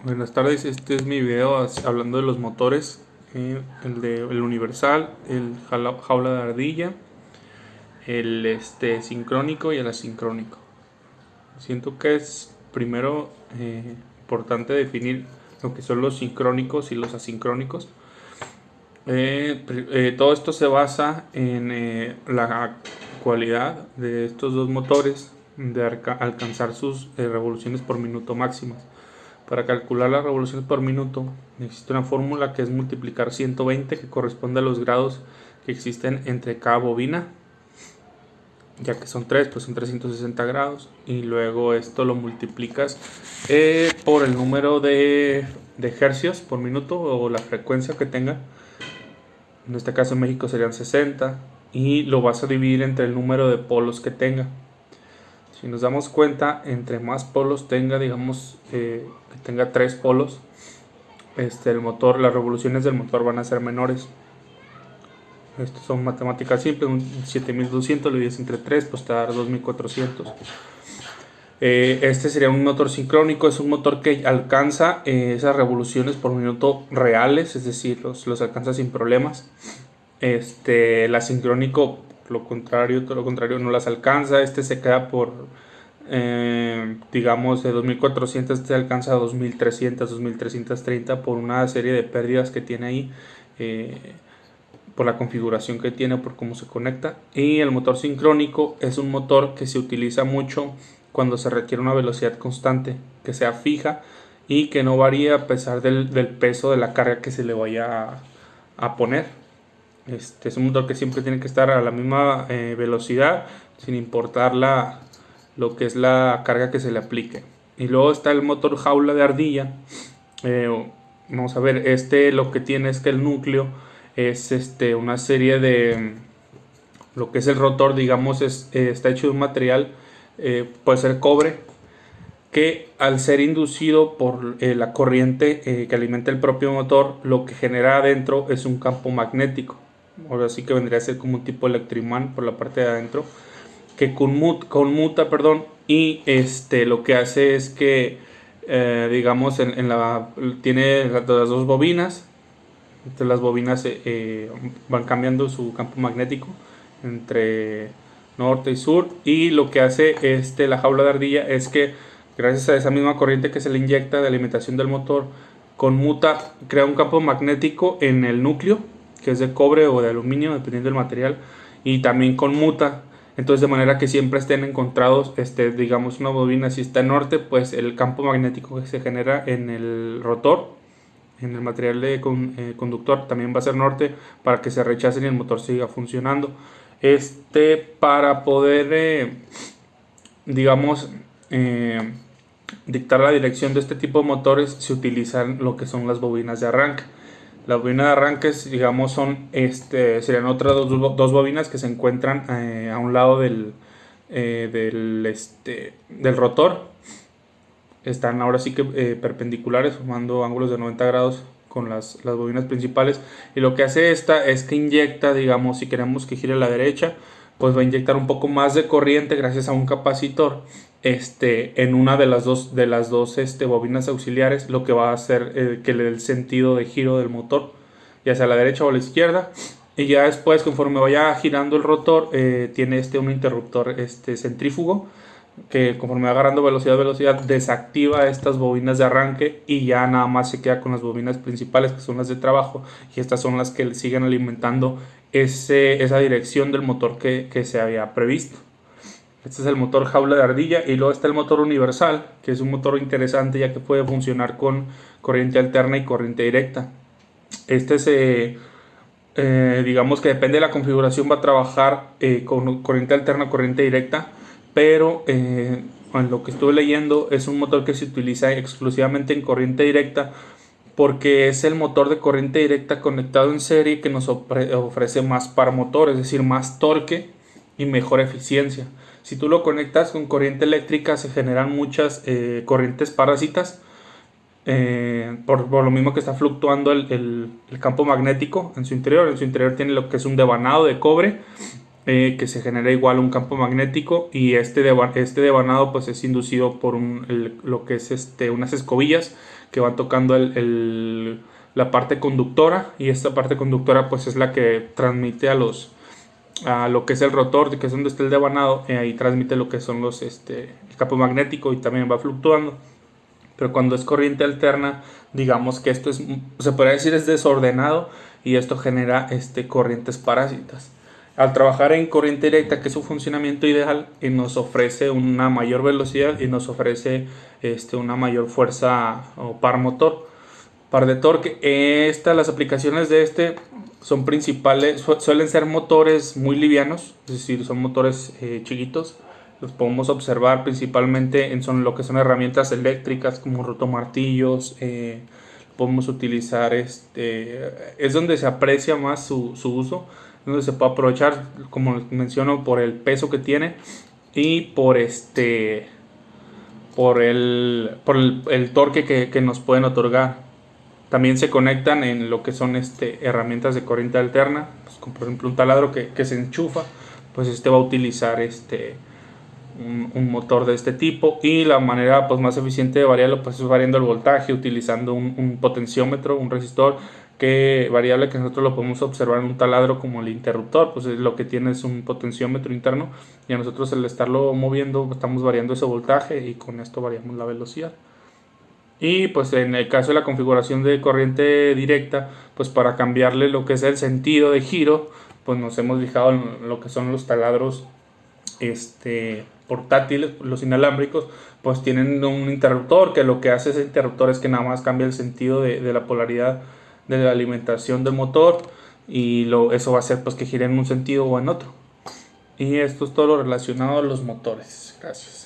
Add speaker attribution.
Speaker 1: Buenas tardes, este es mi video hablando de los motores, el universal, el jaula de ardilla, el sincrónico y el asincrónico. Siento que es primero importante definir lo que son los sincrónicos y los asincrónicos. Todo esto se basa en la cualidad de estos dos motores de alcanzar sus revoluciones por minuto máximas. Para calcular las revoluciones por minuto existe una fórmula que es multiplicar 120, que corresponde a los grados que existen entre cada bobina, ya que son 3, pues son 360 grados, y luego esto lo multiplicas por el número de hercios por minuto o la frecuencia que tenga. En este caso en México serían 60, y lo vas a dividir entre el número de polos que tenga. Si nos damos cuenta, entre más polos tenga, digamos que tenga 3 polos, el motor, las revoluciones del motor van a ser menores. Estas son matemáticas simples. Un 7200 lo divides entre 3, pues te va a dar 2400. Este sería un motor sincrónico. Es un motor que alcanza esas revoluciones por minuto reales, es decir, los alcanza sin problemas. El asincrónico, todo lo contrario, no las alcanza. Se queda por digamos de 2400, este alcanza a 2300, 2330 por una serie de pérdidas que tiene ahí, por la configuración que tiene, por cómo se conecta. Y el motor sincrónico es un motor que se utiliza mucho cuando se requiere una velocidad constante, que sea fija y que no varíe a pesar del peso de la carga que se le vaya a poner. Es un motor que siempre tiene que estar a la misma velocidad, sin importar lo que es la carga que se le aplique. Y luego está el motor jaula de ardilla. Vamos a ver, lo que tiene es que el núcleo es una serie de, lo que es el rotor, digamos, está hecho de un material, puede ser cobre, que al ser inducido por la corriente que alimenta el propio motor, lo que genera adentro es un campo magnético. Ahora sí que vendría a ser como un tipo electroimán por la parte de adentro, que conmuta, y lo que hace es que digamos tiene las dos bobinas. Entonces las bobinas van cambiando su campo magnético entre norte y sur, y lo que hace la jaula de ardilla es que gracias a esa misma corriente que se le inyecta de alimentación del motor, conmuta, crea un campo magnético en el núcleo, que es de cobre o de aluminio dependiendo del material, y también conmuta. Entonces, de manera que siempre estén encontrados, digamos, una bobina, si está en norte, pues el campo magnético que se genera en el rotor, en el material de conductor, también va a ser norte, para que se rechacen y el motor siga funcionando. Para poder, digamos, dictar la dirección de este tipo de motores, se utilizan lo que son las bobinas de arranque. Las bobinas de arranque, digamos, serían otras dos bobinas que se encuentran a un lado del rotor. Están ahora sí que perpendiculares, formando ángulos de 90 grados con las bobinas principales. Y lo que hace esta es que inyecta, digamos, si queremos que gire a la derecha, pues va a inyectar un poco más de corriente gracias a un capacitor en una de las dos bobinas auxiliares, lo que va a hacer que le dé el sentido de giro del motor, ya sea a la derecha o a la izquierda. Y ya después, conforme vaya girando el rotor, tiene un interruptor centrífugo, que conforme va agarrando velocidad desactiva estas bobinas de arranque, y ya nada más se queda con las bobinas principales, que son las de trabajo, y estas son las que siguen alimentando esa dirección del motor que se había previsto. Este es el motor jaula de ardilla. Y luego está el motor universal, que es un motor interesante, ya que puede funcionar con corriente alterna y corriente directa. Digamos que depende de la configuración, va a trabajar con corriente alterna o corriente directa, pero en lo que estuve leyendo es un motor que se utiliza exclusivamente en corriente directa, porque es el motor de corriente directa conectado en serie que nos ofrece más par motor, es decir, más torque y mejor eficiencia. Si tú lo conectas con corriente eléctrica, se generan muchas corrientes parásitas, por lo mismo que está fluctuando el campo magnético en su interior. En su interior tiene lo que es un devanado de cobre, que se genera igual un campo magnético, y este devanado pues es inducido por lo que es unas escobillas que van tocando la parte conductora, y esta parte conductora pues es la que transmite a lo que es el rotor, que es donde está el devanado, ahí transmite lo que son el campo magnético y también va fluctuando. Pero cuando es corriente alterna, digamos que esto se podría decir es desordenado, y esto genera corrientes parásitas. Al trabajar en corriente directa, que es su funcionamiento ideal, y nos ofrece una mayor velocidad y nos ofrece una mayor fuerza o par de torque. Las aplicaciones de son principales, suelen ser motores muy livianos, es decir, son motores chiquitos. Los podemos observar principalmente en lo que son herramientas eléctricas como rotomartillos. Podemos utilizar, es donde se aprecia más su uso, donde se puede aprovechar, como menciono, por el peso que tiene y por el torque que nos pueden otorgar. También se conectan en lo que son herramientas de corriente alterna, pues, como por ejemplo un taladro que se enchufa, pues va a utilizar un motor de este tipo, y la manera pues más eficiente de variarlo pues es variando el voltaje, utilizando un potenciómetro, un resistor variable, que nosotros lo podemos observar en un taladro como el interruptor. Pues lo que tiene es un potenciómetro interno, y a nosotros al estarlo moviendo estamos variando ese voltaje, y con esto variamos la velocidad. Y pues en el caso de la configuración de corriente directa, pues para cambiarle lo que es el sentido de giro, pues nos hemos fijado en lo que son los taladros portátiles, los inalámbricos, pues tienen un interruptor, que lo que hace ese interruptor es que nada más cambia el sentido de la polaridad de la alimentación del motor, y eso va a hacer pues que gire en un sentido o en otro. Y esto es todo lo relacionado a los motores. Gracias.